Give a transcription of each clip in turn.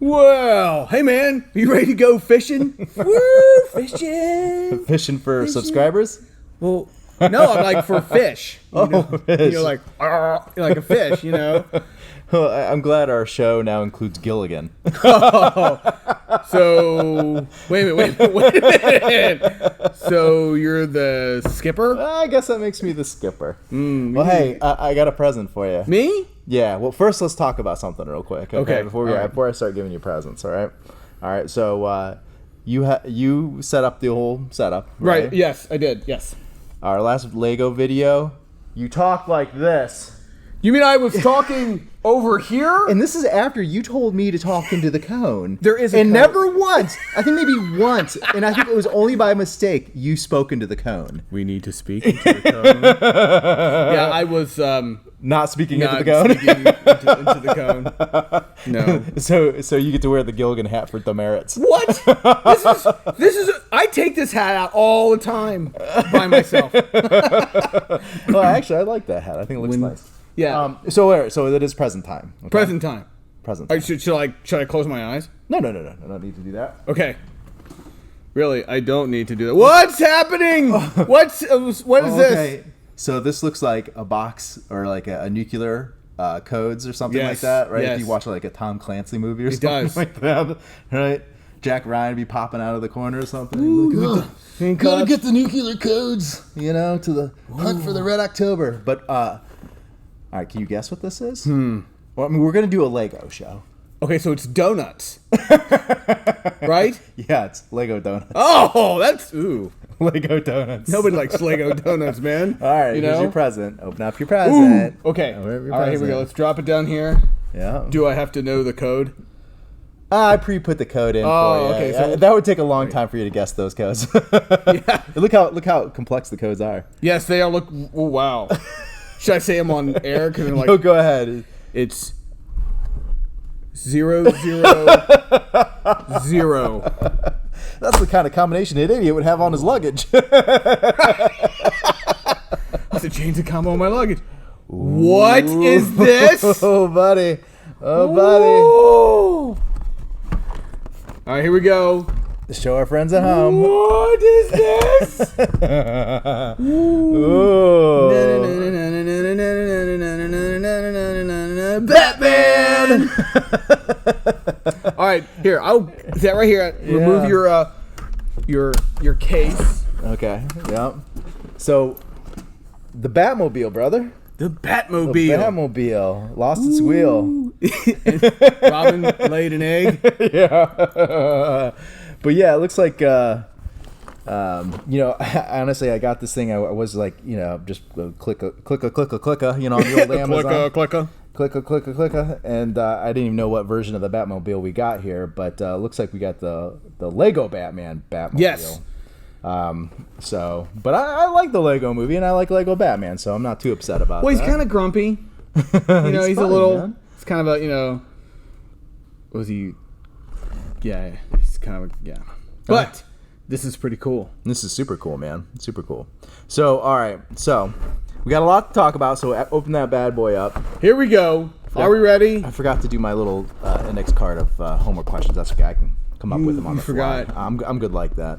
Well, hey man, are you ready to go fishing? Woo, fishing. Fishing for subscribers? Well, no, I'm like for fish. Fish. Like a fish, you know. Well, I'm glad our show now includes Gilligan. So wait a minute. So you're the skipper? I guess that makes me the skipper. Well, hey, I got a present for you. Me? Yeah. Well, first let's talk about something real quick. Okay. Before I start giving you presents. All right. So you set up the whole setup, right? Yes, I did. Yes. Our last Lego video, you talked like this. You mean I was talking over here? And this is after you told me to talk into the cone. There is a and cone. Never once, I think maybe once, and I think it was only by mistake, you spoke into the cone. We need to speak into the cone. Yeah, I was Not speaking not into the cone? speaking into the cone. No. So you get to wear the Gilligan hat for demerits. What? This is I take this hat out all the time by myself. Well, actually, I like that hat. I think it looks nice. Yeah. So it is present time. Okay? Present time. Present time. Should I close my eyes? No. I don't need to do that. Okay. Really, I don't need to do that. What's happening? What is this? So this looks like a box or like a nuclear codes or something Yes, like that, right? yes. If you watch like a Tom Clancy movie or It something does. like that, right? Jack Ryan would be popping out of the corner or something. Gotta get the nuclear codes, to the hunt for the Red October. But all right, can you guess what this is? Well, I mean, we're gonna do a Lego show. Okay, so it's donuts, right? Yeah, it's Lego donuts. Oh, that's Lego donuts. Nobody likes Lego donuts, man. All right, you here's know? your present. Open up your present. Okay. Open up your All right, here we present. go. Let's drop it down here. Yeah. Do I have to know the code? I pre-put the code in for you. Okay, so that would take a long time for you to guess those codes. Yeah. Look how complex the codes are. Yes, they are. Oh, wow. Should I say them on air? Because like, No, go ahead. it's 000. That's the kind of combination an idiot would have on his luggage. I have to change the combo on my luggage. What is this? Oh, buddy. Oh, buddy. Ooh. All right, here we go. Show our friends at home. What is this? Ooh. Batman. All right, here. I'll is that right here. Remove your case. Okay. Yep. So, the Batmobile, brother. The Batmobile. The Batmobile lost its wheel. Robin laid an egg. Yeah. But yeah, it looks like honestly, I got this thing. I was like, just click, on the old Amazon. Click, and I didn't even know what version of the Batmobile we got here, but looks like we got the Lego Batmobile. Yes. But I like the Lego movie and I like Lego Batman, so I'm not too upset about that. Well, he's kind of grumpy. He's funny, a little. man. It's kind of a Was he? Yeah, he's kind of But this is pretty cool. This is super cool, man. Super cool. So, all right. So, we got a lot to talk about, so open that bad boy up. Here we go. Are we ready? I forgot to do my little index card of homework questions. That's okay. I can come up with them on the fly. forgot. I'm good like that.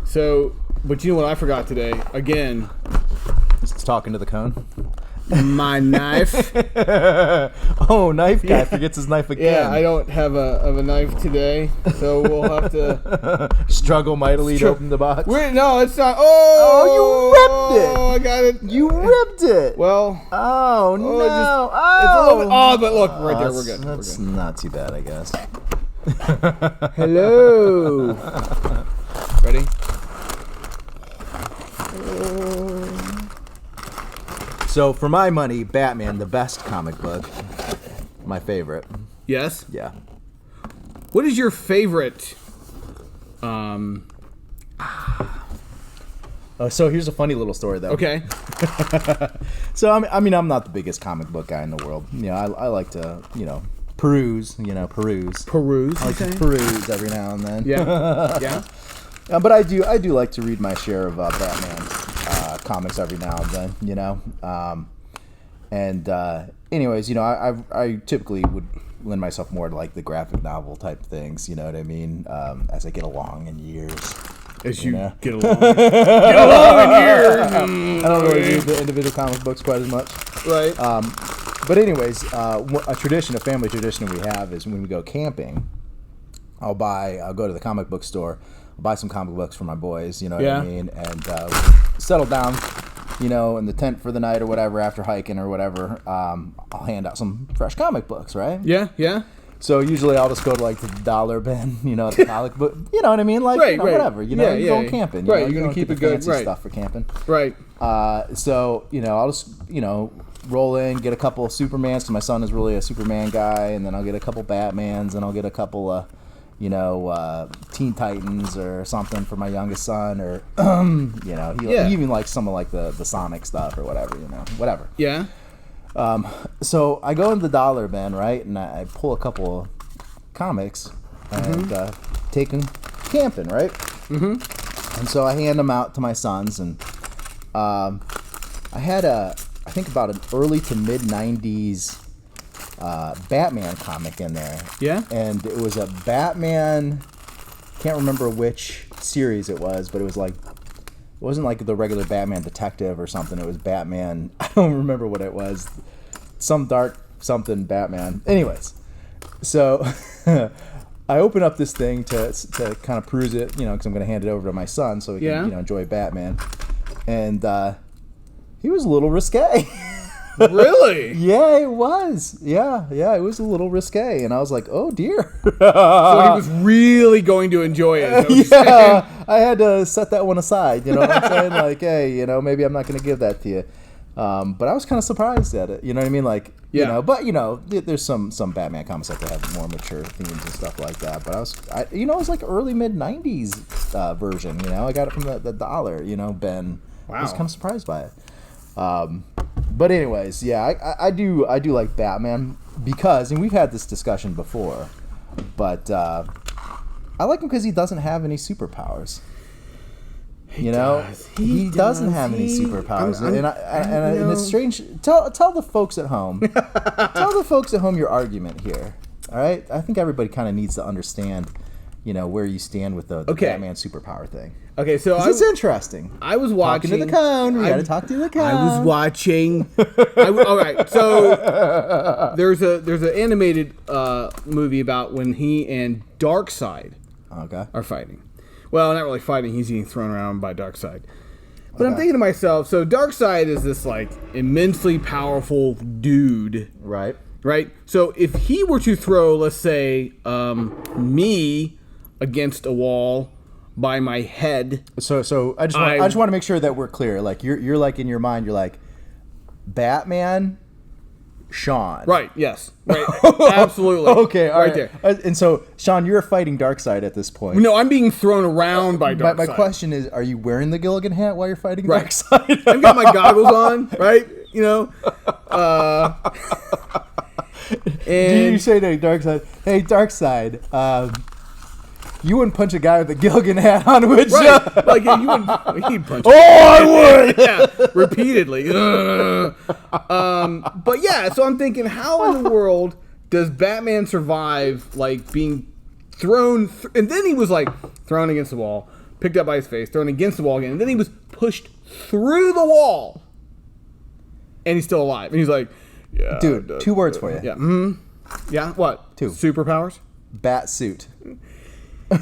So, but you know what I forgot today? Again, It's talking to the cone. my knife. Oh, knife guy forgets his knife again. Yeah, I don't have a knife today, so we'll have to struggle mightily to open the box. No, it's not. Oh, you ripped it. I got it. You ripped it. Well. Oh no. It's a little bit. But look, right there, we're good. That's not too bad, I guess. Hello. Ready? So, for my money, Batman, the best comic book. My favorite. Yes. Yeah. What is your favorite? So here's a funny little story, though. Okay. So, I'm not the biggest comic book guy in the world. I like to, peruse. Peruse. I like to peruse every now and then. Yeah. Yeah. But I do like to read my share of Batman comics every now and then, And anyways, I typically would lend myself more to like the graphic novel type things. You know what I mean? As I get along in years. As you get along, in years. I don't really read the individual comic books quite as much. Right. But anyways, a family tradition we have is when we go camping, I'll go to the comic book store, I'll buy some comic books for my boys, you know what I mean, and settle down, in the tent for the night or whatever after hiking or whatever. I'll hand out some fresh comic books, right? Yeah, yeah. So usually I'll just go to like the dollar bin, the comic book, you know what I mean, like right. whatever, you're going camping, right? You're gonna keep it good, fancy stuff for camping, right? So I'll just roll in, get a couple of Supermans, because my son is really a Superman guy, and then I'll get a couple Batmans, and I'll get a couple of Teen Titans or something for my youngest son, or he even likes some of like the Sonic stuff or whatever, whatever. Yeah. So I go into the dollar bin, right, and I pull a couple of comics and take them camping, right? Mm-hmm. And so I hand them out to my sons, and I had I think about an early to mid 90s Batman comic in there. Yeah. And it was a Batman, can't remember which series it was, but it was like, it wasn't like the regular Batman detective or something. It was Batman, I don't remember what it was. Some dark something Batman. Anyways, so I open up this thing to kind of peruse it, because I'm going to hand it over to my son so he can enjoy Batman. And he was a little risque. Really? Yeah, it was. Yeah, it was a little risque, and I was like, "Oh dear." So he was really going to enjoy it. Yeah, I had to set that one aside. You know what I'm saying? Like, hey, maybe I'm not going to give that to you. But I was kind of surprised at it. You know what I mean? Like, but there's some Batman comics that have more mature themes and stuff like that. But it was like early mid '90s version. I got it from the dollar. Ben. Wow. I was kind of surprised by it. But anyways, yeah, I do like Batman because, and we've had this discussion before, but I like him because he doesn't have any superpowers. He doesn't have any superpowers, and it's strange. Tell the folks at home, your argument here. All right, I think everybody kind of needs to understand, where you stand with the Batman superpower thing. Okay, so it's interesting. I was watching. Talking to the cone. We got to talk to the cone. I was watching. All right, so there's an animated movie about when he and Darkseid are fighting. Well, not really fighting. He's getting thrown around by Darkseid. But I'm thinking to myself, so Darkseid is this like immensely powerful dude, right? Right. So if he were to throw, let's say, me against a wall by my head. So I just want to make sure that we're clear. Like you're like in your mind, you're like Batman, Sean. Right. Yes. Right. Absolutely. Okay. All right there. And so Sean, you're fighting Darkseid at this point. No, I'm being thrown around by Darkseid. My question is, are you wearing the Gilligan hat while you're fighting Darkseid? I've got my goggles on. Right. And do you say to Darkseid, "Hey, Darkseid, you wouldn't punch a guy with a Gilligan hat on, would you?" Right. Like you wouldn't. He'd punch. I would. Yeah, repeatedly. But yeah, so I'm thinking, how in the world does Batman survive like being thrown? And then he was like thrown against the wall, picked up by his face, thrown against the wall again, and then he was pushed through the wall, and he's still alive. And he's like, "Yeah, dude, 2 words for you." Yeah. Mm-hmm. Yeah. What? 2. Superpowers. Bat suit. His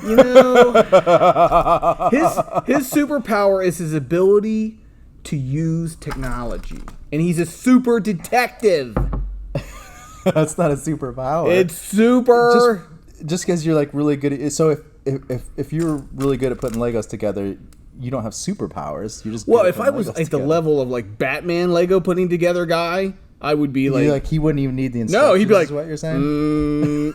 superpower is his ability to use technology, and he's a super detective. That's not a superpower. It's super. Just because you're like really good at. So if you're really good at putting Legos together, you don't have superpowers. You just if I was at the level of like Batman Lego putting together guy, I would be like he wouldn't even need the instructions. No, he'd be like, is what you're saying? You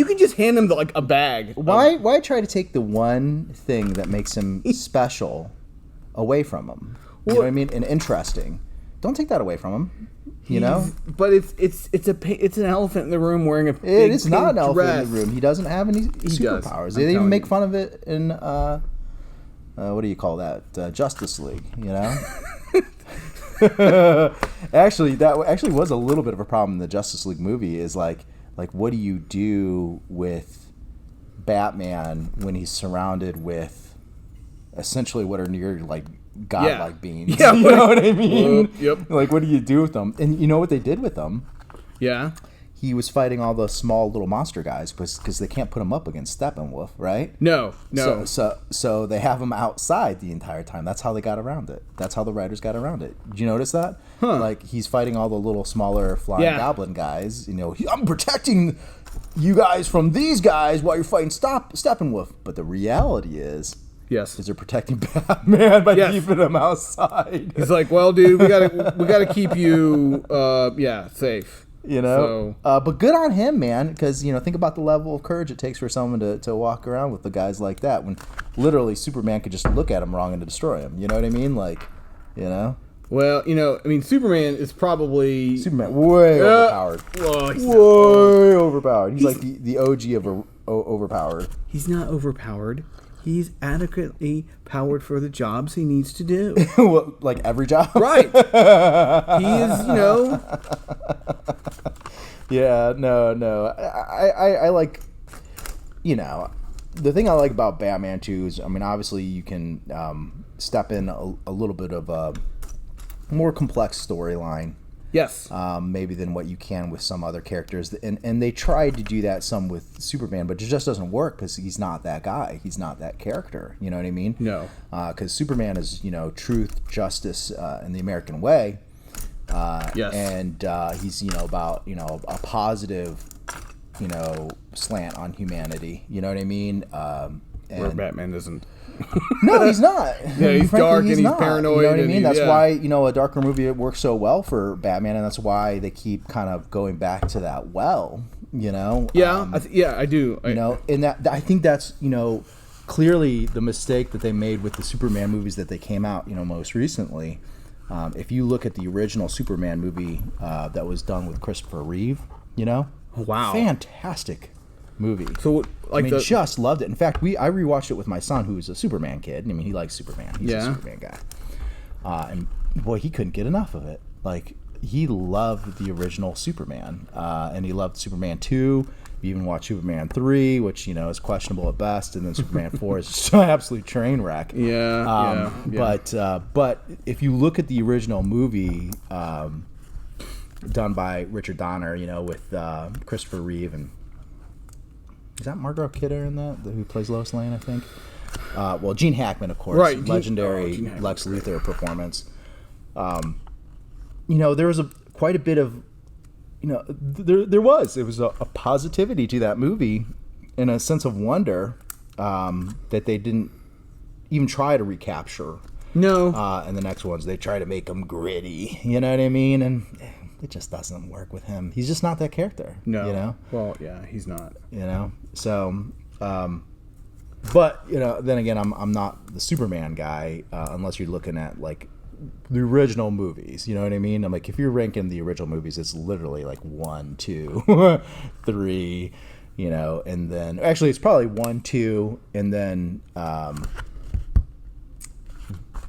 can just hand him like a bag. Why try to take the one thing that makes him special away from him? You know what I mean? And interesting. Don't take that away from him. But it's an elephant in the room wearing a big it's not an elephant dress. in the room. He doesn't have any superpowers. They even make fun of it in what do you call that? Justice League, that actually was a little bit of a problem in the Justice League movie. Is like what do you do with Batman when he's surrounded with essentially what are near like godlike beings? Yeah, you know what I mean? Yep. Like, what do you do with them? And you know what they did with them? Yeah. He was fighting all the small little monster guys because they can't put him up against Steppenwolf, right? No. So they have him outside the entire time. That's how they got around it. That's how the writers got around it. Did you notice that? Huh. Like, he's fighting all the little smaller flying goblin guys. You know, I'm protecting you guys from these guys while you're fighting Steppenwolf. But the reality is they're protecting Batman by keeping him outside. He's like, well, dude, we gotta keep you safe. You know, but good on him, man, because, you know, think about the level of courage it takes for someone to walk around with the guys like that when literally Superman could just look at him wrong and to destroy him. You know what I mean? Like, you know? Well, you know, I mean, Superman is probably... Superman, way overpowered. Well, way overpowered. He's like the OG of overpowered. He's not overpowered. He's adequately powered for the jobs he needs to do. Well, like every job? Right. He is, you know... Yeah, no. I like, you know, the thing I like about Batman 2 is, I mean, obviously you can step in a little bit of a more complex storyline. Yes. Maybe than what you can with some other characters. And they tried to do that some with Superman, but it just doesn't work because he's not that guy. He's not that character. You know what I mean? No. Because Superman is, you know, truth, justice, and the American way. Yes. And he's, you know, about, you know, a positive, you know, slant on humanity. You know what I mean? Where Batman isn't. No, he's not. Yeah, he's dark and he's paranoid. You know what I mean? That's why, you know, a darker movie works so well for Batman, and that's why they keep kind of going back to that well, you know? Yeah, I do. You know, and that I think that's, you know, clearly the mistake that they made with the Superman movies that they came out, you know, most recently. If you look at the original Superman movie that was done with Christopher Reeve, you know? Wow. Fantastic movie. So, like, I mean, just loved it. In fact, I rewatched it with my son, who's a Superman kid. I mean, he likes Superman. He's a Superman guy. And boy, he couldn't get enough of it. Like, he loved the original Superman, and he loved Superman 2. We even watched Superman 3, which, you know, is questionable at best, and then Superman 4 is just an absolute train wreck. Yeah. But if you look at the original movie done by Richard Donner, you know, with Christopher Reeve and is that Margot Kidder in that who plays Lois Lane, I think? Well, Gene Hackman, of course, right? Legendary Lex Luthor performance. You know, there was quite a bit of, you know, it was a positivity to that movie and a sense of wonder that they didn't even try to recapture. No. And the next ones, they try to make him gritty. You know what I mean? And it just doesn't work with him. He's just not that character. No. You know? Well, yeah, he's not. You know? So, but, you know, then again, I'm not the Superman guy unless you're looking at, like, the original movies. You know what I mean? I'm like, if you're ranking the original movies, it's literally like 1, 2, 3, you know, and then actually it's probably 1, 2, and then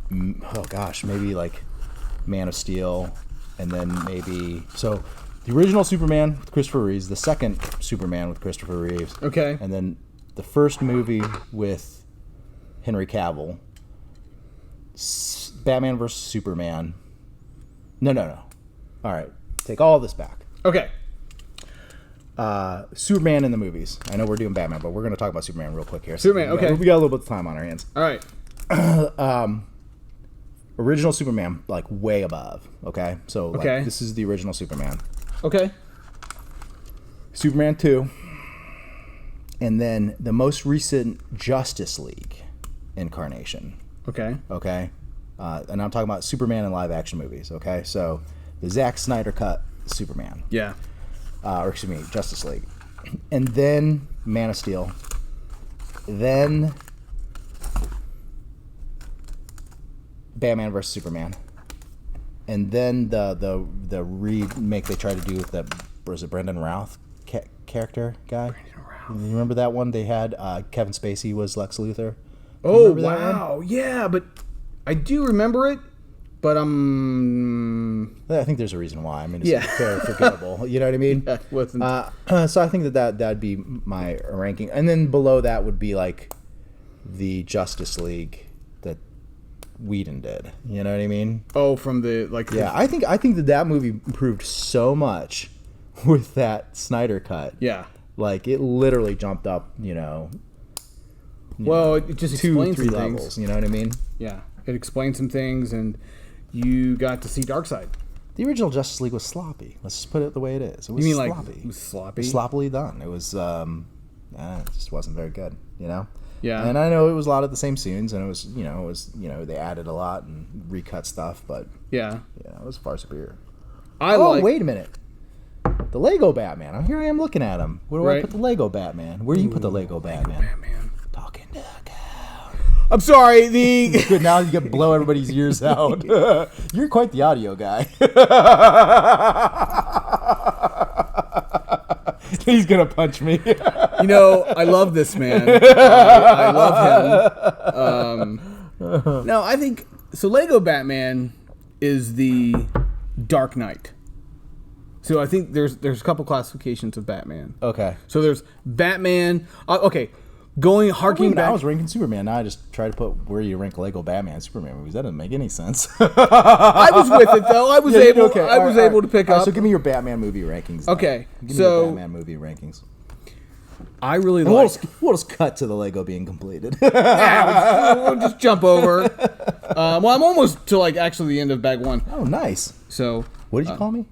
maybe like Man of Steel, and then maybe the original Superman with Christopher Reeves, the second Superman with Christopher Reeves, okay, and then the first movie with Henry Cavill, Batman versus Superman. No. All right, take all this back. Okay. Superman in the movies. I know we're doing Batman, but we're going to talk about Superman real quick here. Superman, okay. We got a little bit of time on our hands. All right. Original Superman, like way above. Okay, so like, okay, this is the original Superman. Okay. Superman 2, and then the most recent Justice League incarnation. Okay. Okay. And I'm talking about Superman in live action movies. Okay, so the Zack Snyder cut Superman. Yeah. Or excuse me, Justice League, and then Man of Steel, then Batman vs Superman, and then the remake they tried to do with was it Brendan Routh character guy? Brendan Routh. You remember that one? They had Kevin Spacey was Lex Luthor. Oh wow, yeah, but I do remember it, but I think there's a reason why. I mean, it's fairly forgettable. You know what I mean? Yeah, wasn't. So I think that'd be my ranking, and then below that would be like the Justice League that Whedon did. You know what I mean? Oh, from the Yeah, I think that movie improved so much with that Snyder cut. Yeah. Like it literally jumped up. Well, it just explains 2-3 some levels. things. You know what I mean? Yeah, it explains some things, and you got to see Darkseid. The original Justice League was sloppy. Let's just put it the way it is. It was sloppy. sloppy. It was sloppy. It was sloppily done. It was, it just wasn't very good. Yeah. And I know it was a lot of the same scenes, and it was, they added a lot and recut stuff, but yeah, it was far superior. Wait a minute. The Lego Batman. Here I am looking at him. Where do I put the Lego Batman? Where do you put the Lego Batman? Talking to a cow. I'm sorry. Good. Now you can blow everybody's ears out. You're quite the audio guy. He's gonna punch me. I love this man. I love him. No, I think so. Lego Batman is the Dark Knight. So I think there's a couple classifications of Batman. Okay. So there's Batman. Okay, harking back. I was ranking Superman. Now I just try to put where you rank Lego Batman and Superman movies. That doesn't make any sense. I was with it though. I was able to pick up. So give me your Batman movie rankings. Then. Okay. Give me your Batman movie rankings. I really like. We'll just cut to the Lego being completed. We'll just jump over. Well, I'm almost to actually the end of bag 1. Oh, nice. So what did you call me?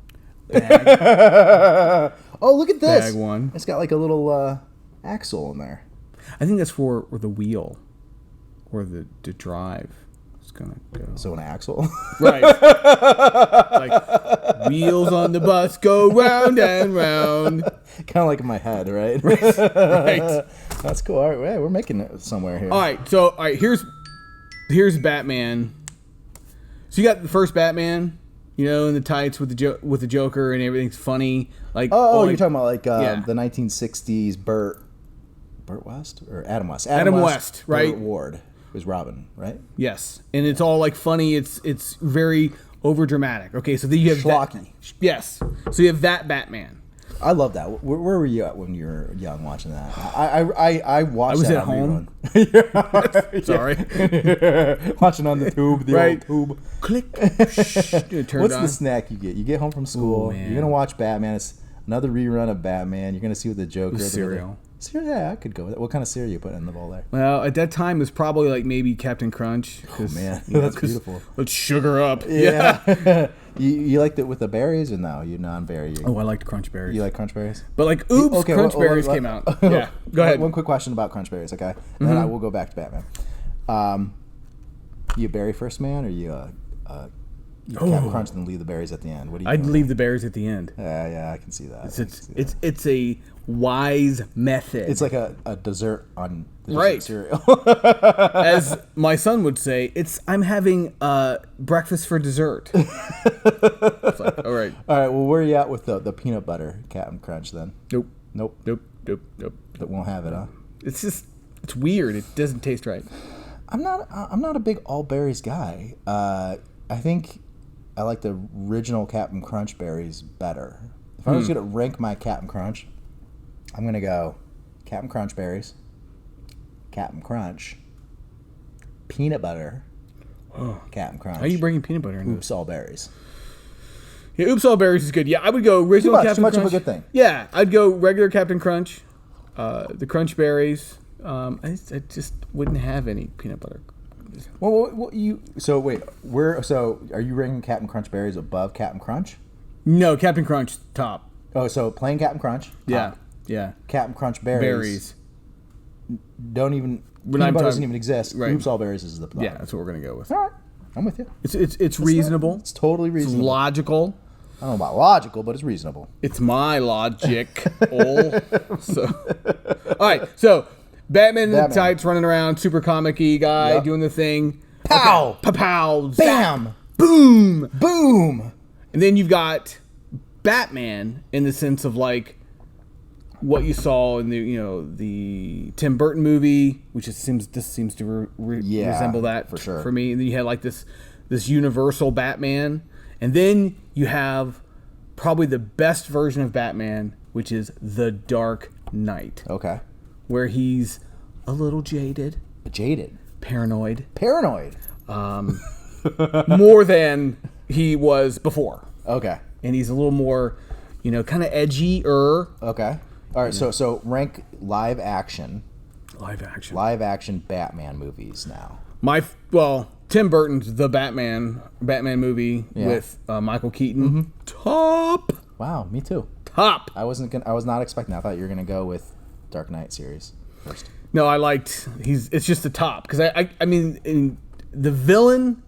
Bag. Oh, look at this. Bag 1. It's got like a little axle in there. I think that's for the wheel or the drive. It's gonna go. So an axle. Right. Like wheels on the bus go round and round. Kind of like in my head, right? Right. That's cool. All right, we're making it somewhere here. All right. Here's Batman. So you got the first Batman, in the tights with the Joker and everything's funny. You're talking about the 1960s Burt West or Adam West? Adam West, right? Burt Ward was Robin, right? Yes, and it's all funny. It's very over dramatic. Okay, so then you have schlocky. Yes, so you have that Batman. I love that. Where were you at when you were young watching that? I watched. I was at home. Sorry, watching on the tube, the old tube. Click. What's the snack you get? You get home from school. You're gonna watch Batman. It's another rerun of Batman. You're gonna see what the Joker. Cereal. Yeah, I could go with it. What kind of cereal you put in the bowl there? Well, at that time it was probably maybe Captain Crunch. Oh man, that's beautiful. Let's sugar up. Yeah. You liked it with the berries, or no? You non-berry? I liked Crunch Berries. You like Crunch Berries? But Crunch Berries came out. Yeah, go ahead. One quick question about Crunch Berries, okay? And then I will go back to Batman. You a berry first man, or you Captain Crunch and then leave the berries at the end? What do you? I'd leave the berries at the end. Yeah, I can see that. It's a wise method. It's like a dessert on the right cereal. As my son would say, I'm having breakfast for dessert. It's all right. Well, where are you at with the peanut butter Captain Crunch then? Nope. That won't have it, huh? It's weird. It doesn't taste right. I'm not a big all berries guy. I think I like the original Captain Crunch berries better. If I was going to rank my Captain Crunch, I'm going to go Captain Crunch berries, Captain Crunch, peanut butter, Captain Crunch. How are you bringing peanut butter in? Oops, all berries. Yeah, Oops, all berries is good. Yeah, I would go original Captain Crunch. Too much of a good thing. Yeah, I'd go regular Captain Crunch, the Crunch berries. I just wouldn't have any peanut butter. Well, are you ranking Captain Crunch berries above Captain Crunch? No, Captain Crunch top. Oh, so plain Captain Crunch. Top. Yeah. Captain Crunch berries. Don't even. Peanut butter doesn't even exist. Right. Oops, all berries is the top. Yeah, that's what we're gonna go with. All right, I'm with you. It's reasonable. It's totally reasonable. It's logical. I don't know about logical, but it's reasonable. It's my logic. All right, so. Batman in the tights, running around, super comic-y guy, doing the thing. Pow! Okay. Pow! Bam! Boom! Boom! And then you've got Batman in the sense of what you saw in the Tim Burton movie, which seems to resemble that for sure. For me, and then you had this this universal Batman, and then you have probably the best version of Batman, which is The Dark Knight. Okay. Where he's a little jaded. Paranoid. More than he was before. Okay. And he's a little more, kind of edgy-er. Okay. All right, so rank live action Batman movies now. Tim Burton's The Batman movie with Michael Keaton. Top. Wow, me too. Top. I was not expecting that. I thought you were going to go with Dark Knight series first. No, it's just the top because I mean in the villain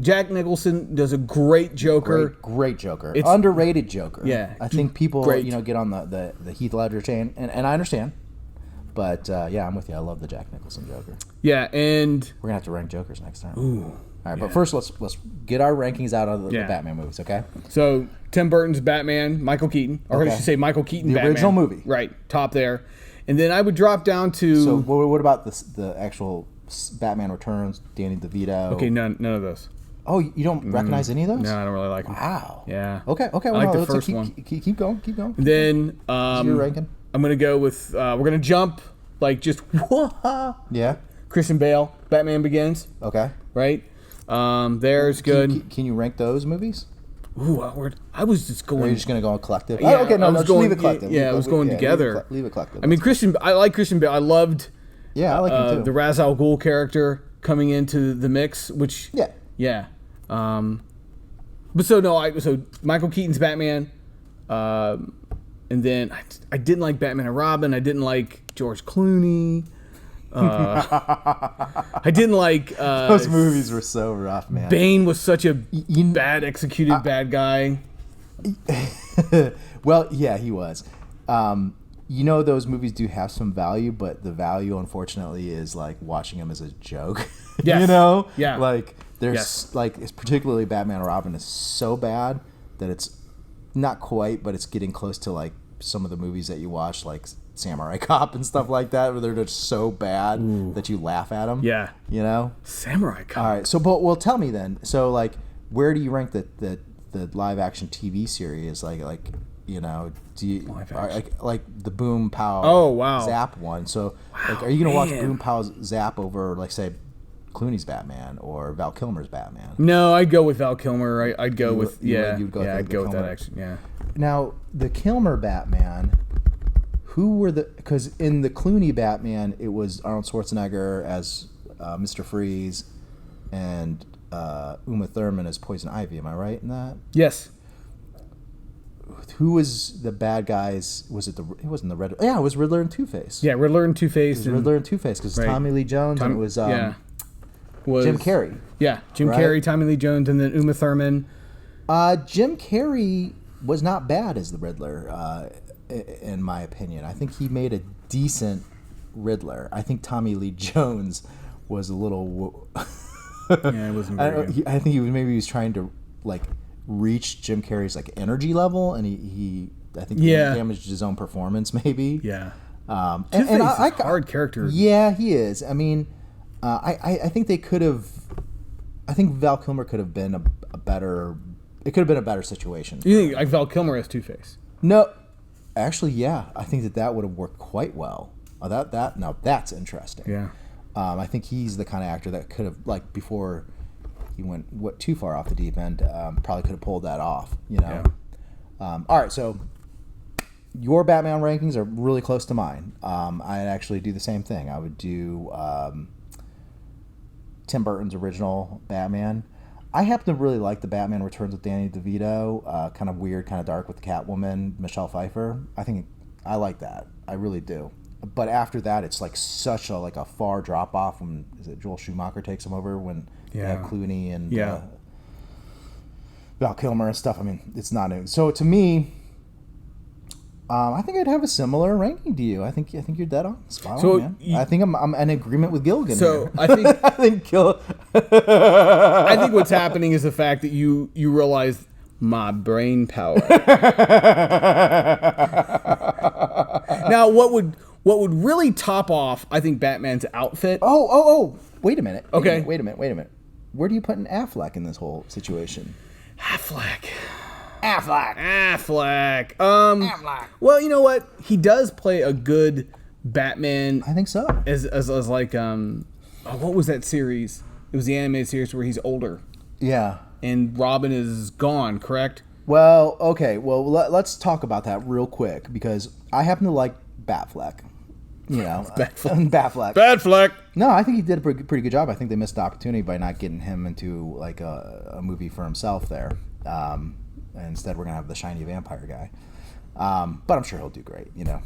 Jack Nicholson does a great Joker. Great Joker. It's underrated Joker. Yeah. I think people get on the Heath Ledger chain and I understand. But I'm with you. I love the Jack Nicholson Joker. Yeah, and we're gonna have to rank Jokers next time. Ooh. All right, but first let's get our rankings out of the Batman movies, okay? So Tim Burton's Batman, Michael Keaton, or I should say Michael Keaton Batman. The original movie. Right, top there. And then I would drop down to... So what about the actual Batman Returns, Danny DeVito? Okay, none of those. Oh, you don't recognize any of those? No, I don't really like them. Wow. Yeah. Okay. Well, I like the first one. Keep going. And then your ranking? I'm going to go with... we're going to jump, Yeah. Christian Bale, Batman Begins. Okay. Right? There's good. Can you rank those movies? Ooh, I was just going... Or are you just going to go collective? Yeah, okay, just leave it collective. Yeah, I was going together. Leave it collective. I mean, I like Christian Bale. I loved... Yeah, I like him too. The Ra's al Ghul character coming into the mix, which... Yeah. But so Michael Keaton's Batman, and then I didn't like Batman and Robin. I didn't like George Clooney. I didn't like those movies were so rough, man. Bane was such a bad executed bad guy. Well, yeah, he was. Those movies do have some value, but the value, unfortunately, is like watching them as a joke. Yes. Yeah. Like there's it's particularly Batman and Robin is so bad that it's not quite, but it's getting close to like some of the movies that you watch, like Samurai Cop and stuff like that, where they're just so bad that you laugh at them. Yeah. Samurai Cop. All right. So, tell me then. So, like, where do you rank the live action TV series? Do you like the Boom Pow Zap one? So, are you gonna watch Boom Pow Zap over, like, say, Clooney's Batman or Val Kilmer's Batman? No, I'd go with Val Kilmer. I'd go with I'd go with that action. Yeah. Now, the Kilmer Batman, because in the Clooney Batman, it was Arnold Schwarzenegger as Mr. Freeze and Uma Thurman as Poison Ivy. Am I right in that? Yes. Who was the bad guys? It wasn't the Riddler. Yeah, it was Riddler and Two-Face. Yeah, Riddler and Two-Face. Riddler and Two-Face because Tommy Lee Jones and it was Jim Carrey. Yeah, Jim Carrey, Tommy Lee Jones, and then Uma Thurman. Jim Carrey was not bad as the Riddler, in my opinion. I think he made a decent Riddler. I think Tommy Lee Jones was a little... it wasn't very good. I think he was trying to like reach Jim Carrey's like energy level, and he damaged his own performance maybe. Yeah. And I hard character. Yeah, he is. I mean, I think they could have. I think Val Kilmer could have been a better. It could have been a better situation. You think like Val Kilmer as Two-Face? No, actually, yeah. I think that would have worked quite well. Now that's interesting. Yeah. I think he's the kind of actor that could have, like, before he went too far off the deep end, probably could have pulled that off. Yeah. All right, so your Batman rankings are really close to mine. I'd actually do the same thing. I would do Tim Burton's original Batman. I happen to really like the Batman Returns with Danny DeVito. Kind of weird, kind of dark with the Catwoman, Michelle Pfeiffer. I like that. I really do. But after that, it's like such a far drop off when Joel Schumacher takes him over when they have Clooney and Val Kilmer and stuff. I mean, it's not new. So to me, I think I'd have a similar ranking to you. I think you're dead on. Spot on, man. I think I'm in agreement with Gilligan. So here. I think I think what's happening is the fact that you realize my brain power. Now, what would really top off, I think, Batman's outfit? Oh! Wait a minute. Okay. Wait a minute. where do you put an Affleck in this whole situation? Affleck. Affleck. Well, you know what? He does play a good Batman. I think so. As like what was that series? It was the animated series where he's older. Yeah. And Robin is gone, correct? Well, okay. Well, let's talk about that real quick because I happen to like Batfleck. You know, Batfleck. Batfleck. No, I think he did a pretty good job. I think they missed the opportunity by not getting him into like a movie for himself there. Instead, we're gonna have the shiny vampire guy. But I'm sure he'll do great. You know,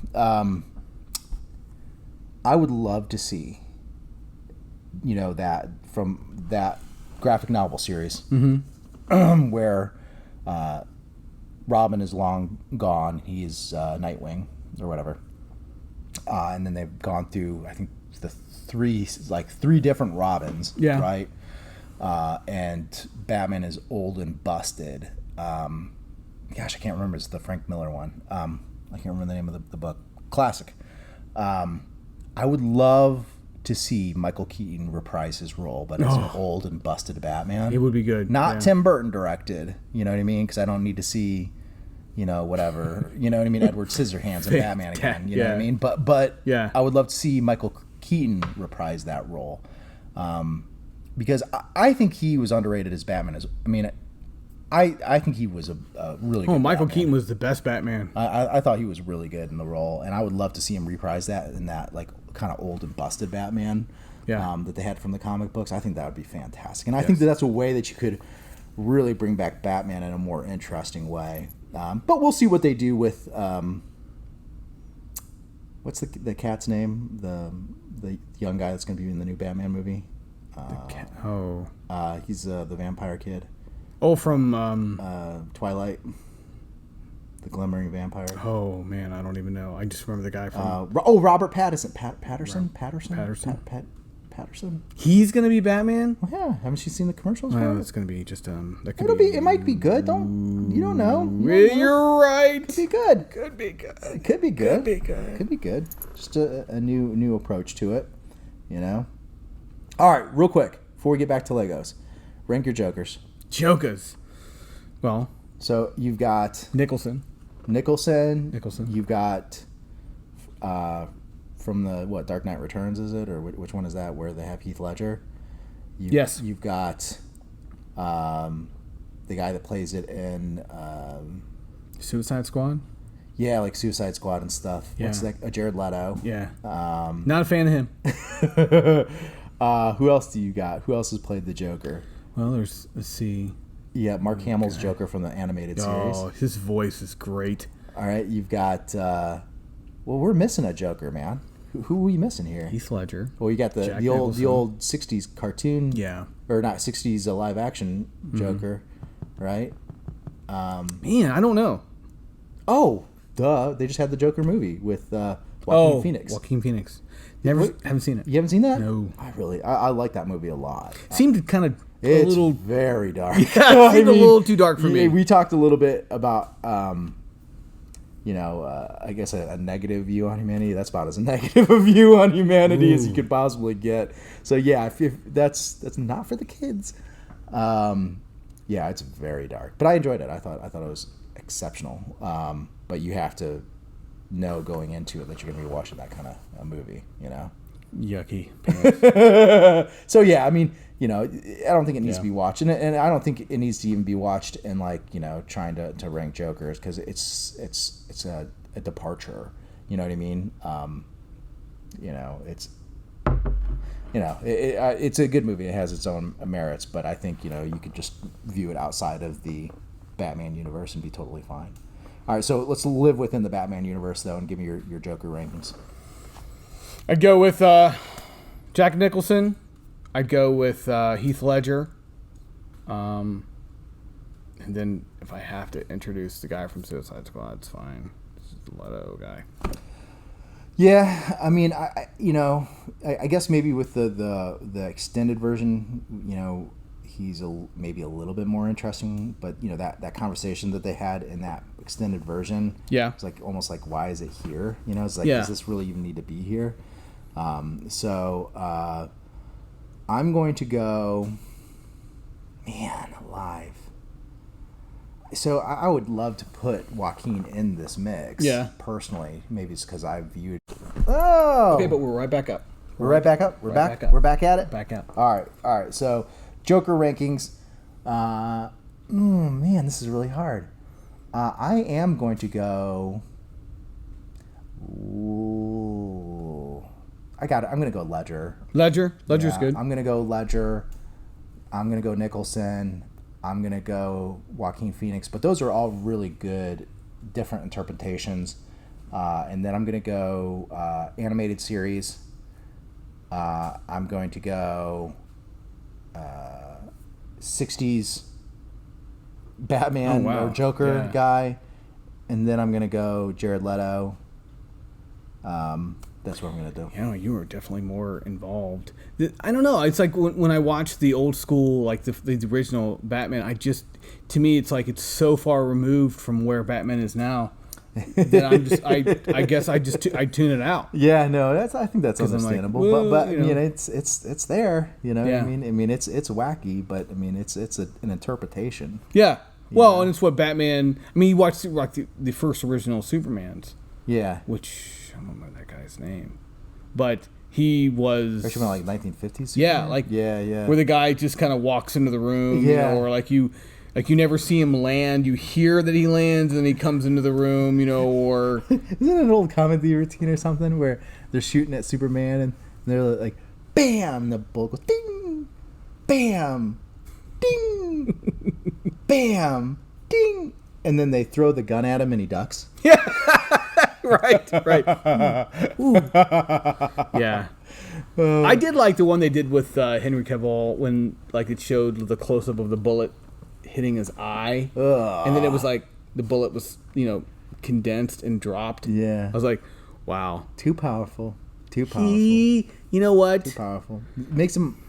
I would love to see, you know, that from that graphic novel series where Robin is long gone. He's Nightwing or whatever, and then they've gone through I think the three different Robins. Yeah. Right. And Batman is old and busted. Gosh, I can't remember. It's the Frank Miller one. I can't remember the name of the book. Classic. I would love to see Michael Keaton reprise his role, but as an old and busted Batman. It would be good. Not Tim Burton directed. You know what I mean? Because I don't need to see, you know, whatever. You know what I mean? Edward Scissorhands and Batman again. You know what I mean? But yeah. I would love to see Michael Keaton reprise that role. Because I think he was underrated as Batman. I think he was a really good Michael Batman. Keaton was the best Batman. I thought he was really good in the role, and I would love to see him reprise that in that like kind of old and busted Batman that they had from the comic books. I think that would be fantastic, and I think that's a way that you could really bring back Batman in a more interesting way. But we'll see what they do with what's the cat's name? The young guy that's going to be in the new Batman movie. He's the vampire kid. Oh, from Twilight, the glimmering vampire. Oh man, I don't even know. I just remember the guy from. Robert Pattinson. Patterson. He's gonna be Batman. Well, yeah, haven't you seen the commercials? Well, it's gonna be just that could It might be good. You don't know. You're right. Could be good. Could be good. Could be good. Could be good. Could be good. Just a new approach to it. You know. All right, real quick before we get back to Legos, rank your Jokers. Jokers. Well, so you've got Nicholson. You've got from the Dark Knight Returns, is it, or which one is that? Where they have Heath Ledger. Yes. You've got the guy that plays it in Suicide Squad. Yeah, like Suicide Squad and stuff. Yeah. What's that? Jared Leto. Yeah. Not a fan of him. Who else do you got? Who else has played the Joker? Well, let's see. Yeah, Mark Hamill's Joker from the animated series. Oh, his voice is great. All right, you've got. Well, we're missing a Joker, man. Who are we missing here? Heath Ledger. Well, you got the old '60s cartoon. Yeah. Or not '60s live action Joker, right? Man, I don't know. Oh, duh! They just had the Joker movie with Joaquin Phoenix. Joaquin Phoenix. Haven't seen it. You haven't seen that? No. I like that movie a lot. Seemed kind of it's a little very dark. Yeah, it seemed a little too dark for me. We talked a little bit about I guess a negative view on humanity. That's about as negative a view on humanity as you could possibly get. So yeah, if that's not for the kids. Yeah, it's very dark, but I enjoyed it. I thought it was exceptional. But you have to know going into it that you're going to be watching that kind of a movie, you know. Yucky. So yeah, I mean, I don't think it needs to be watched, and I don't think it needs to even be watched in trying to rank Jokers, because it's a departure. You know what I mean? It's a good movie. It has its own merits, but I think you could just view it outside of the Batman universe and be totally fine. All right, so let's live within the Batman universe though, and give me your Joker rankings. I'd go with Jack Nicholson. I'd go with Heath Ledger. And then if I have to introduce the guy from Suicide Squad, it's fine. This is the Leto guy. Yeah, I mean, I guess maybe with the extended version, he's maybe a little bit more interesting. But that conversation that they had in that extended version, it's almost like, why is it here? It's like, does this really even need to be here? So I'm going to go. Man, alive. So I would love to put Joaquin in this mix. Yeah. Personally, maybe it's because I viewed. Oh. Okay, but we're right back up. We're right back up. We're right back. back up. We're back at it. Back up. All right. So, Joker rankings. Man, this is really hard. I am going to go. Ooh, I got it. I'm going to go Ledger. Ledger's good. I'm going to go Ledger. I'm going to go Nicholson. I'm going to go Joaquin Phoenix. But those are all really good, different interpretations. And then I'm going to go animated series. I'm going to go 60s Batman or Joker guy. And then I'm going to go Jared Leto. That's what I'm going to do. Yeah, you were definitely more involved. I don't know. It's like when I watch the old school, like the original Batman, to me, it's like it's so far removed from where Batman is now that I guess I tune it out. Yeah, no, I think that's understandable. Like, but you know, it's there. You know, yeah. what I mean? I mean, it's wacky, but I mean, it's an interpretation. Yeah. Well, and it's what Batman. I mean, you watch like the first original Supermans. Yeah. Which I don't know that guy's name, but he was. Especially like 1950s. Yeah, like where the guy just kind of walks into the room. Yeah. You know, or like you never see him land. You hear that he lands, and then he comes into the room. You know, or isn't it an old comedy routine or something where they're shooting at Superman and they're like, "Bam!" And the bullet goes, "Ding!" "Bam!" "Ding!" "Bam!" "Ding!" And then they throw the gun at him and he ducks. Yeah. right. Yeah. I did like the one they did with Henry Cavill when like it showed the close up of the bullet hitting his eye, and then it was like the bullet was condensed and dropped. Yeah. I was like, wow, too powerful. You know what? Too powerful. Makes him.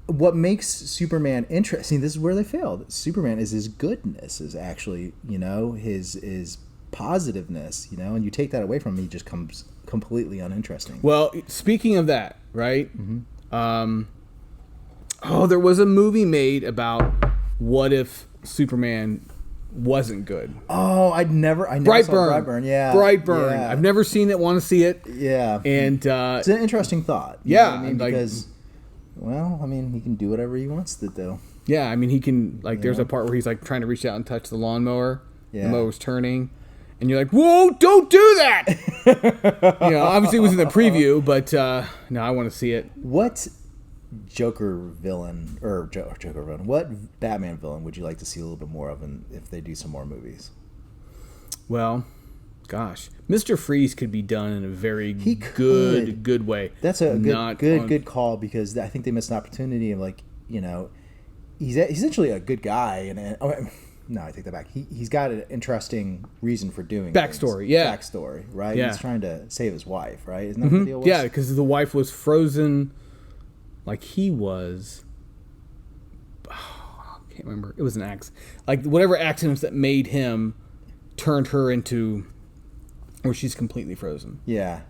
What makes Superman interesting? This is where they failed. Superman is his goodness, is actually his positiveness, and you take that away from him, he just comes completely uninteresting. Well, speaking of that, right? Mm-hmm. There was a movie made about what if Superman wasn't good. Oh, I never saw Brightburn. Yeah, Brightburn. Yeah. I've never seen it. Want to see it? Yeah, and it's an interesting thought. Yeah, I mean, because he can do whatever he wants to do. Yeah, I mean, he can there's a part where he's like trying to reach out and touch the lawnmower. Yeah. The mower's turning. And you're like, whoa, don't do that! Obviously it was in the preview, but no, I want to see it. What Joker villain, what Batman villain would you like to see a little bit more of if they do some more movies? Well, gosh. Mr. Freeze could be done in a very good way. That's a good call, because I think they missed an opportunity of he's essentially a good guy, no, I take that back. He's got an interesting reason for doing backstory. Things. Yeah, backstory, right? Yeah. He's trying to save his wife, right? Isn't that what the deal was? Yeah, because the wife was frozen, like he was. Oh, I can't remember. It was an accident, like whatever accidents that made him turned her into, where she's completely frozen. Yeah.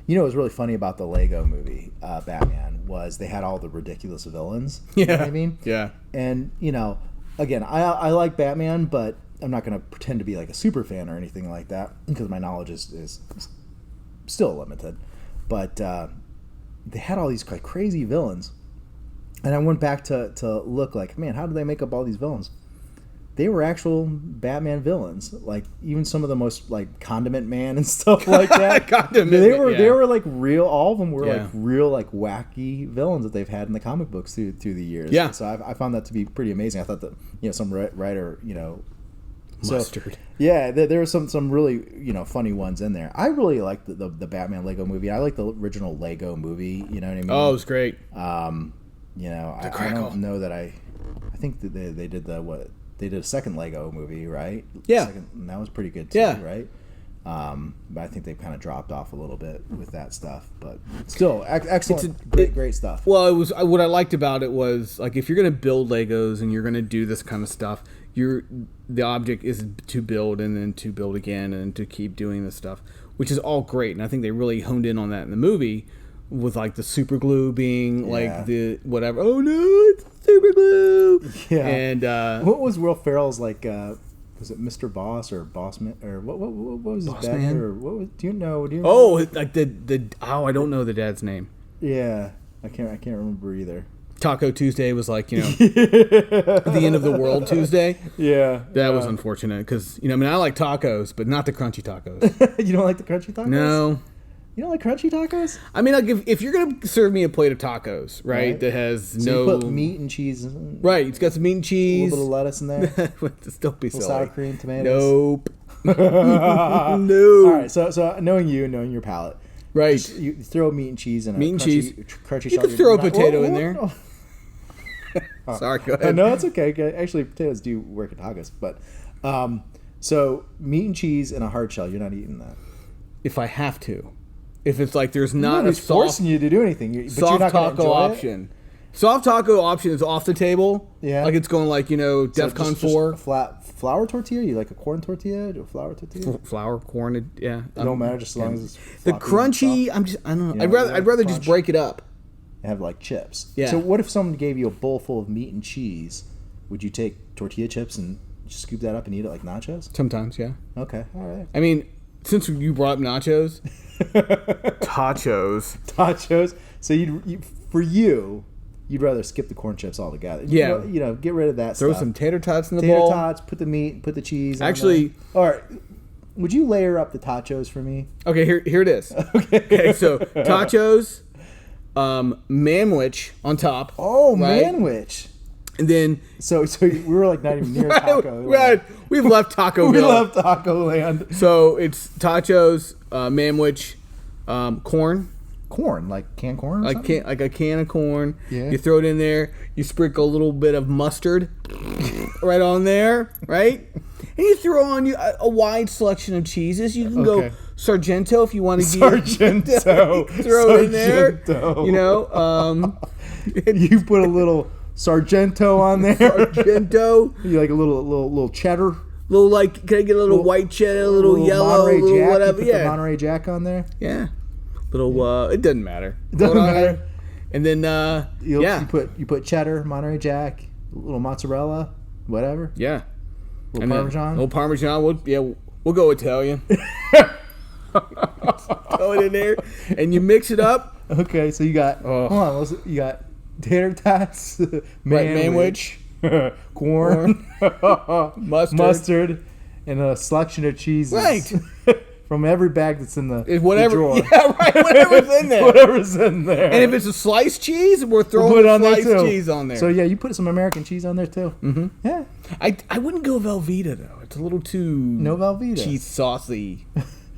What was really funny about the Lego movie, Batman, was they had all the ridiculous villains. Yeah. You know what I mean? Yeah. And again, I like Batman, but I'm not going to pretend to be like a super fan or anything like that, because my knowledge is still limited. But they had all these like crazy villains, and I went back to look like, man, how did they make up all these villains? They were actual Batman villains, like even some of the most like Condiment Man and stuff like that. They were like real. All of them were like real like wacky villains that they've had in the comic books through the years. Yeah. So I found that to be pretty amazing. I thought that some writer Mustard. So, yeah, there were some really funny ones in there. I really liked the Batman Lego movie. I like the original Lego movie. You know what I mean? Oh, it was great. I don't know that I think that they did they did a second Lego movie, right? Yeah. And that was pretty good too, right? But I think they kind of dropped off a little bit with that stuff. But still, excellent, great stuff. Well, it was what I liked about it was, like, if you're going to build Legos and you're going to do this kind of stuff, the object is to build and then to build again and to keep doing this stuff, which is all great. And I think they really honed in on that in the movie, with like the super glue being like the whatever. Oh no, it's super Yeah. And what was Will Ferrell's like? Was it Mr. Boss or Bossman or what was his dad name? Or what was? Do you know? Like the I don't know the dad's name. Yeah, I can't remember either. Taco Tuesday was like, the end of the world Tuesday. Yeah. That was unfortunate because, I like tacos, but not the crunchy tacos. You don't like the crunchy tacos? No. You don't like crunchy tacos? I mean, like if you're going to serve me a plate of tacos, right, that has so you put meat and cheese in. Right, it's got some meat and cheese. A little bit of lettuce in there. Just don't be silly. Sour cream, tomatoes. Nope. No. All right, so knowing your palate. Right. You throw meat and cheese in a crunchy You can throw a potato in there. Sorry, go ahead. No, it's okay. Actually, potatoes do work at tacos. But so meat and cheese and a hard shell, you're not eating that. If I have to. If it's like there's not Nobody's forcing you to do anything. Soft taco option. Soft taco option is off the table. Yeah. Like it's going like, DEFCON 4. Just flat flour tortilla? You like a corn tortilla? Do a flour tortilla? Flour, corn, yeah. It don't matter just as long as it's the crunchy, I don't know. I'd rather just break it up. Have like chips. Yeah. So what if someone gave you a bowl full of meat and cheese? Would you take tortilla chips and just scoop that up and eat it like nachos? Sometimes, yeah. Okay, all right. I mean, since you brought up nachos, tachos. So you'd rather skip the corn chips altogether. Yeah. Get rid of that Throw stuff. some tater tots in the bowl. Tater tots, put the meat, put the cheese. Actually, all right. Would you layer up the tachos for me? Okay, here it is. Okay, so tachos, manwich on top. Oh, right? Manwich. And then so we were like not even near taco. Right, we've left Taco We Bell. left Taco Land. So it's tachos, manwich, corn. Corn, like canned corn? Like a can of corn. Yeah. You throw it in there. You sprinkle a little bit of mustard right on there, right? And you throw on a wide selection of cheeses. You can go Sargento if you want to. Sargento. Throw it in there. You put a little Sargento on there. Sargento. You like a little cheddar. Can I get a little white cheddar, a little yellow, Monterey little Jack. whatever? You put the Monterey Jack on there. Yeah. It doesn't matter. It doesn't matter. And then you put cheddar, Monterey Jack, a little mozzarella, whatever. Yeah. A little Parmesan. A little Parmesan. We'll go Italian. Throw it in there, and you mix it up. Okay, so you got you got tater tots, manwich, corn, mustard, and a selection of cheeses. Right. From every bag that's in the drawer. Yeah, right. Whatever's in there. Whatever's in there. And if it's a sliced cheese, we're throwing sliced cheese on there. So yeah, you put some American cheese on there too. Mm-hmm. Yeah. I wouldn't go Velveeta though. It's a little too Velveeta. Cheese saucy.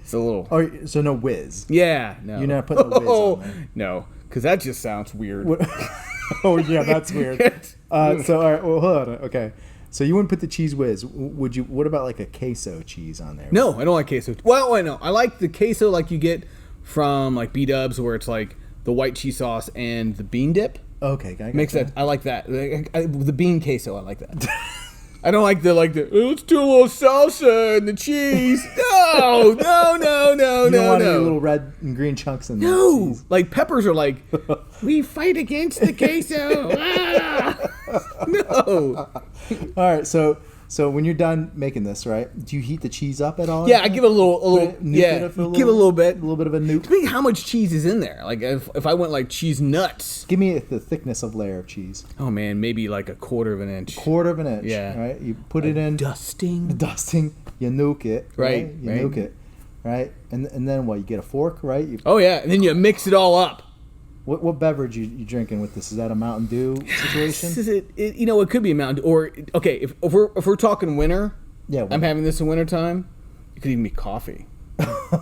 It's a little. So no whiz. Yeah. No. You're not putting the whiz on there. No, because that just sounds weird. Oh yeah, that's weird. So all right, well hold on. Okay. So you wouldn't put the cheese whiz. Would you? What about like a queso cheese on there? No, I don't like queso. Well, I know. I like the queso like you get from like B-dubs where it's like the white cheese sauce and the bean dip. Okay, makes that. I like that. The bean queso, I like that. I don't like let's do a little salsa and the cheese. No. You don't want any little red and green chunks in there. No, like peppers are like, we fight against the queso. No. All right, so when you're done making this, right? Do you heat the cheese up at all? Yeah, I give it a little. Give it a little bit. A little bit of a nuke. Depending how much cheese is in there. Like if I went like cheese nuts. Give me the thickness of layer of cheese. Oh man, maybe like a quarter of an inch. Quarter of an inch. Yeah. Right. You put it in. Dusting. You nuke it. Right. You nuke it. Right. And then what? You get a fork, right? Oh yeah, and then you mix it all up. What beverage you drinking with this? Is that a Mountain Dew situation? It could be a Mountain Dew. Or okay, if we're talking winter, I'm having this in wintertime. It could even be coffee.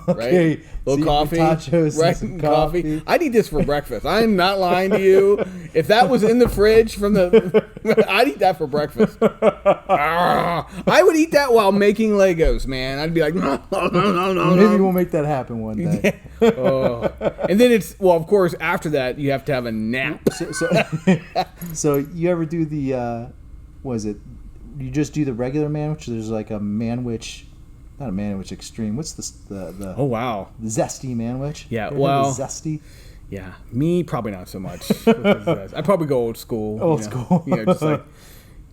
Okay. Right? A little coffee. Tachos, right? Some coffee. I'd eat this for breakfast. I'm not lying to you. If that was in the fridge I'd eat that for breakfast. I would eat that while making Legos, man. I'd be like, no. Maybe we'll make that happen one day. And then of course, after that, you have to have a nap. So you ever do the, you just do the regular manwich? There's like a manwich. Not a manwich extreme. What's the oh wow, the zesty manwich? Yeah, well, zesty. Yeah, me probably not so much. I'd probably go old school. Old school. Just like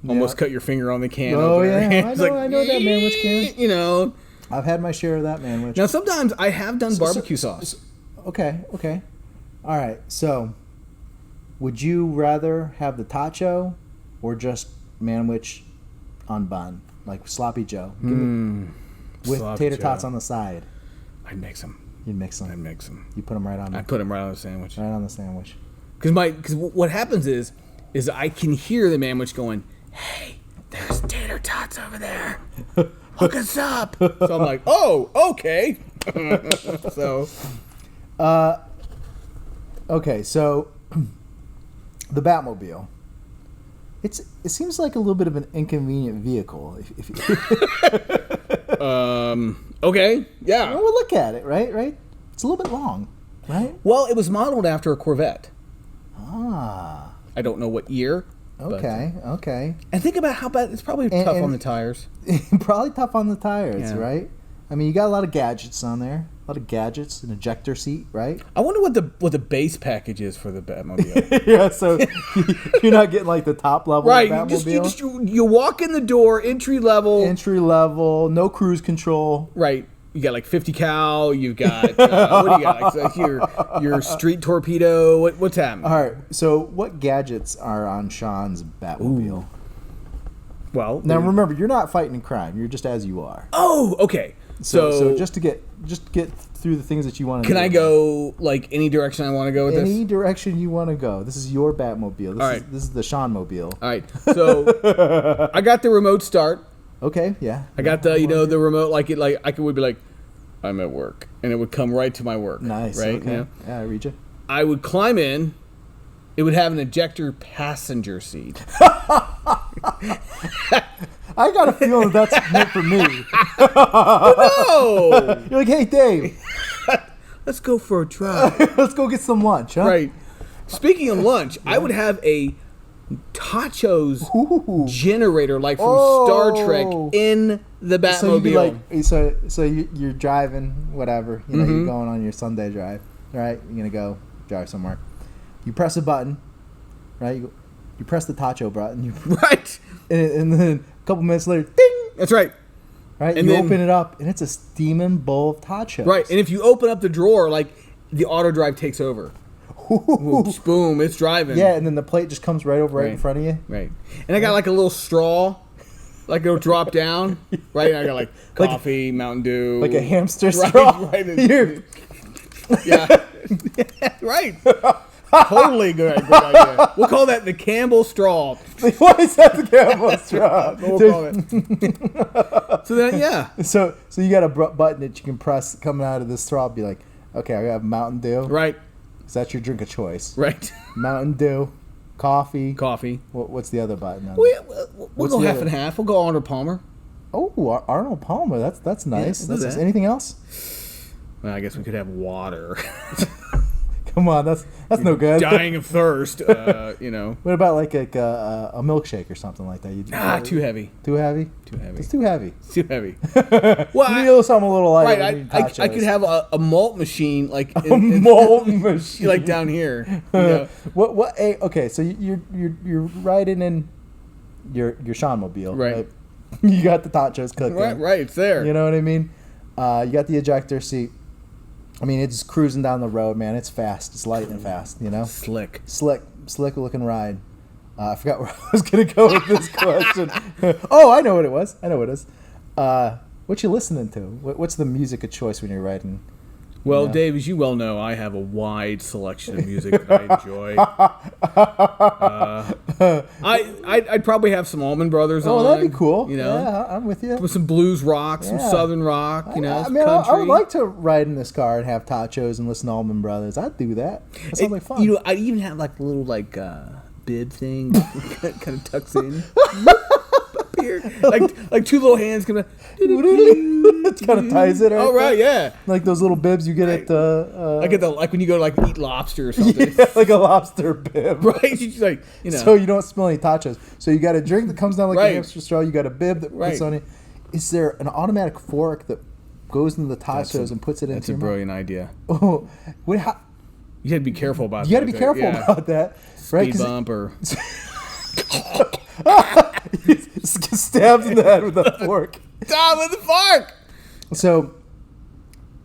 almost cut your finger on the can. Oh yeah, I I know that manwich can. You know, I've had my share of that manwich. Now sometimes I have done barbecue sauce. Okay. All right. So, would you rather have the tacho or just manwich on bun, like sloppy Joe, with tater tots on the side? I'd mix them. You'd mix them. I'd mix them. You put them right on. I put them right on the sandwich. Right on the sandwich. Because what happens is I can hear the manwich going, "Hey, there's tater tots over there. Hook us up." So I'm like, "Oh, okay." So, okay. So, the Batmobile. It seems like a little bit of an inconvenient vehicle. Okay, yeah. Well, we'll look at it, right? It's a little bit long, right? Well, it was modeled after a Corvette. Ah. I don't know what year. Okay. And think about how bad it's probably tough on the tires. Probably tough on the tires, yeah. Right? I mean, you got a lot of gadgets on there. A lot of gadgets, an ejector seat, right? I wonder what the base package is for the Batmobile. Yeah, so you're not getting like the top level right, of Batmobile. You walk in the door, entry level, no cruise control. Right. You got like 50 cal. You've got what do you got? Like your street torpedo. What's happening? All right. So what gadgets are on Sean's Batmobile? Ooh. Well, now remember, you're not fighting crime. You're just as you are. Oh, okay. So just to get through the things that you want to do. Can I go like any direction I want to go with this? Any direction you want to go. This is your Batmobile. This is the Sean Mobile. All right. So I got the remote start. Okay, yeah. I got the the remote I would be like, I'm at work, and it would come right to my work. Nice. Right. Okay. Yeah, I read you. I would climb in. It would have an ejector passenger seat. I got a feeling that's meant for me. No! You're like, hey, Dave. Let's go for a drive. Let's go get some lunch, huh? Right. Speaking of lunch, I would have a tachos generator like from Star Trek in the Batmobile. So you're driving, whatever. You're going on your Sunday drive, right? You're going to go drive somewhere. You press a button, right? You press the tacho button. Right. And then a couple minutes later, ding! That's right. Right? And you open it up, and it's a steaming bowl of tachos. Right. And if you open up the drawer, the auto drive takes over. Oops, boom, it's driving. Yeah, and then the plate just comes right in front of you. Right. And I got like a little straw, like it'll drop down. Right. And I got coffee, Mountain Dew. Like a hamster straw. Right. Yeah. Right. Totally good idea. We'll call that the Campbell straw. Why is that the Campbell straw? We'll call it. So then, yeah. So you got a button that you can press coming out of this straw. Be like, okay, I have Mountain Dew. Right. So that's your drink of choice. Right. Mountain Dew, coffee. What's the other button? We'll go half and half. We'll go Arnold Palmer. Oh, Arnold Palmer. That's nice. Yeah, that's anything else? Well, I guess we could have water. Come on, that's no good. Dying of thirst, What about like a milkshake or something like that? Too heavy. Too heavy? Too heavy. It's too heavy. It's too heavy. Well, you need something a little lighter. Right, I could have a malt machine a malt machine like down here. What? Okay, so you're riding in your Sean Mobile, right? You got the tachos cooking. Right, it's there. You know what I mean? You got the ejector seat. I mean, it's cruising down the road, man. It's fast. It's light and fast, Slick looking ride. I forgot where I was going to go with this question. Oh, I know what it was. What you listening to? What's the music of choice when you're riding? Well, Dave, as you well know, I have a wide selection of music that I enjoy. I'd probably have some Allman Brothers on. Oh, that'd be cool. Yeah, I'm with you. With some blues rock, some southern rock, I mean, country. I would like to ride in this car and have tachos and listen to Allman Brothers. I'd do that. That sounds like fun. I'd even have like a little bib thing kind of tucks in. like two little hands kind of. It kind of ties it. Oh right, yeah. Like those little bibs you get at like when you go to eat lobster or something. Yeah, like a lobster bib. Right, she's like So you don't smell any tachos. So you got a drink that comes down like a hamster straw. You got a bib that puts on it. Is there an automatic fork that goes into the tachos and puts it into? That's a brilliant idea. Oh, You had to be careful about that. You got to be careful about that. Right? Speed bump or... Stabbed in the head with a fork. Stop with the fork! So,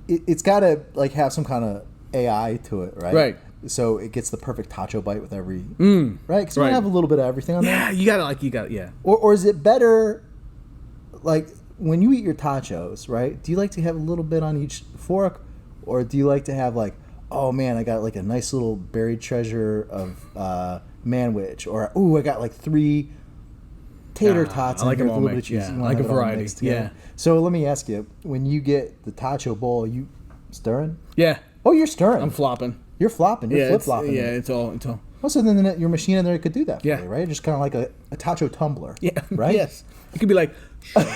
it's got to like have some kind of AI to it, right? Right. So it gets the perfect tacho bite with every... Right? Because you have a little bit of everything on there. Yeah, you got to, yeah. Or is it better, like, when you eat your tachos, right? Do you like to have a little bit on each fork? Or do you like to have, like, oh, man, I got, like, a nice little buried treasure of manwich. Or, ooh, I got, like, 3 tater tots. I like them all with a mixed. little bit of cheese. Yeah, I like a variety. Yeah. So let me ask you, when you get the tacho bowl, you stirring? Yeah. Oh, you're stirring. I'm flopping. You're flopping. You're flip-flopping. Yeah, it's all. Also, then your machine in there could do that for you, right? Just kind of like a tacho tumbler. Yeah. Right? Yes. It could be like,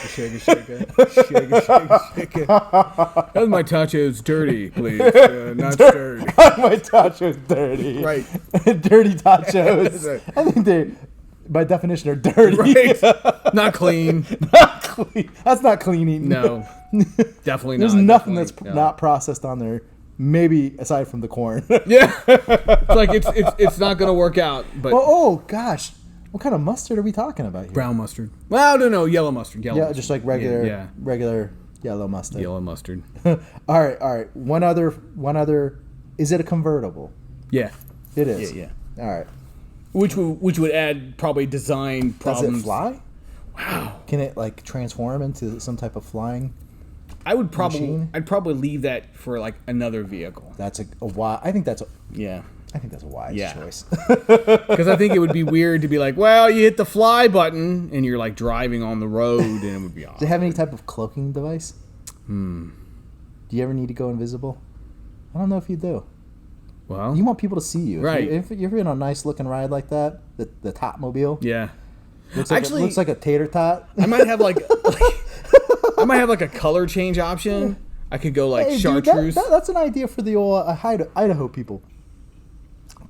shake it. That was my tachos dirty, please. Not stirred. My tachos dirty. Right. Dirty tachos. Right. I think they, by definition, are dirty. Right. Not clean. Not clean. That's not cleaning. No. Definitely not. There's nothing that's not processed on there. Maybe aside from the corn. Yeah, it's like it's not gonna work out. But oh gosh, what kind of mustard are we talking about here? Brown mustard. Well, no, yellow mustard. Mustard. Just like regular, regular yellow mustard. Yellow mustard. All right. One other. Is it a convertible? Yeah, it is. Yeah. All right. Which would add probably design problems. Does it fly? Wow. Can it like transform into some type of flying? I'd probably leave that for like another vehicle. That's a wise. I think that's a wise Yeah. choice. Because I think it would be weird to be like, well, you hit the fly button and you're like driving on the road, and it would be awesome. Do they have any type of cloaking device? Do you ever need to go invisible? I don't know if you do. Well, you want people to see you, right? If you're in a nice looking ride like that, the Topmobile. Yeah. Looks like a tater tot. I might have like a color change option. I could go like chartreuse. Dude, that's an idea for the old Idaho people.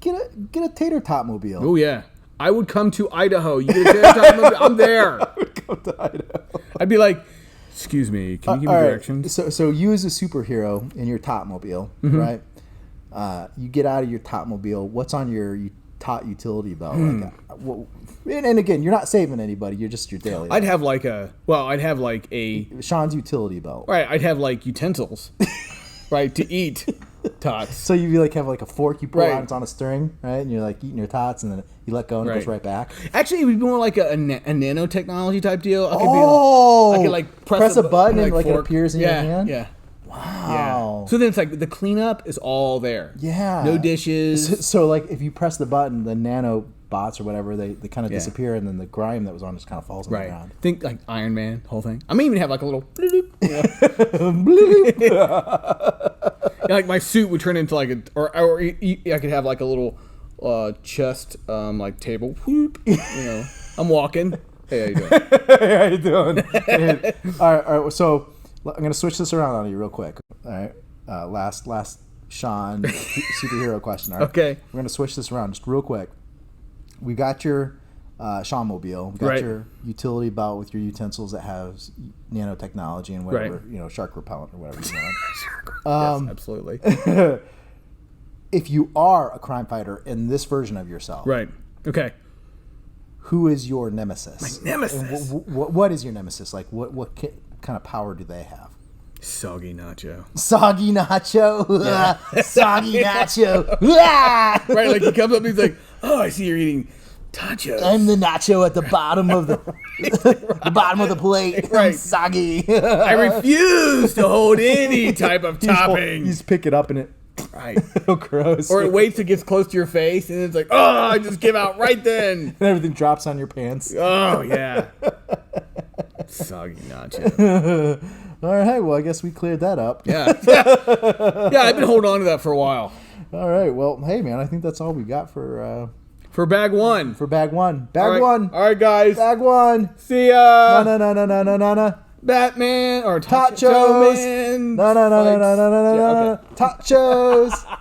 Get a tater tot mobile. Oh yeah, I would come to Idaho. You get a tater tot mobile? I'm there. I would come to Idaho. I'd be like, excuse me, can you give me directions? So you as a superhero in your Topmobile, right? You get out of your Topmobile. What's on your tot utility belt? And again, you're not saving anybody. You're just your daily. I'd have like a Sean's utility belt. Right. I'd have like utensils, right, to eat tots. So you have like a fork you pull out, it's on a string, right? And you're like eating your tots, and then you let go and it goes right back. Actually, it would be more like a nanotechnology type deal. I could press a button and like it appears in your hand. Yeah. Wow. Yeah. So then it's like the cleanup is all there. Yeah. No dishes. So like if you press the button, the nano bots or whatever, they kind of disappear, and then the grime that was on just kind of falls on the ground. Think like Iron Man, whole thing. I may even have like a little like my suit would turn into like I could have like a little chest like table. Whoop. I'm walking. Hey, how you doing? Hey, how you doing? All right. So I'm gonna switch this around on you real quick. All right. Last Sean superhero question. All right. Okay. We're gonna switch this around just real quick. We got your Sean Mobile. We got your utility belt with your utensils that has nanotechnology and whatever, shark repellent or whatever you want. Yes, absolutely. If you are a crime fighter in this version of yourself, right? Okay. Who is your nemesis? My nemesis. What is your nemesis? Like what kind of power do they have? Soggy nacho. Soggy nacho. Yeah. Soggy nacho. Right, like he comes up and he's like, "Oh, I see you're eating tachos." I'm the nacho at the bottom of the bottom of the plate. Right. I'm soggy. I refuse to hold any type of topping. You just pick it up and it. Right. Oh, gross. Or it waits till it gets close to your face and it's like, oh, I just give out right then. And everything drops on your pants. Oh, yeah. Soggy nacho. All right, well, I guess we cleared that up. Yeah, I've been holding on to that for a while. All right, well, hey, man, I think that's all we got for bag one. For bag one. Bag one. All right, guys. Bag one. See ya. No. Batman or Tachos. Man. No. Tachos.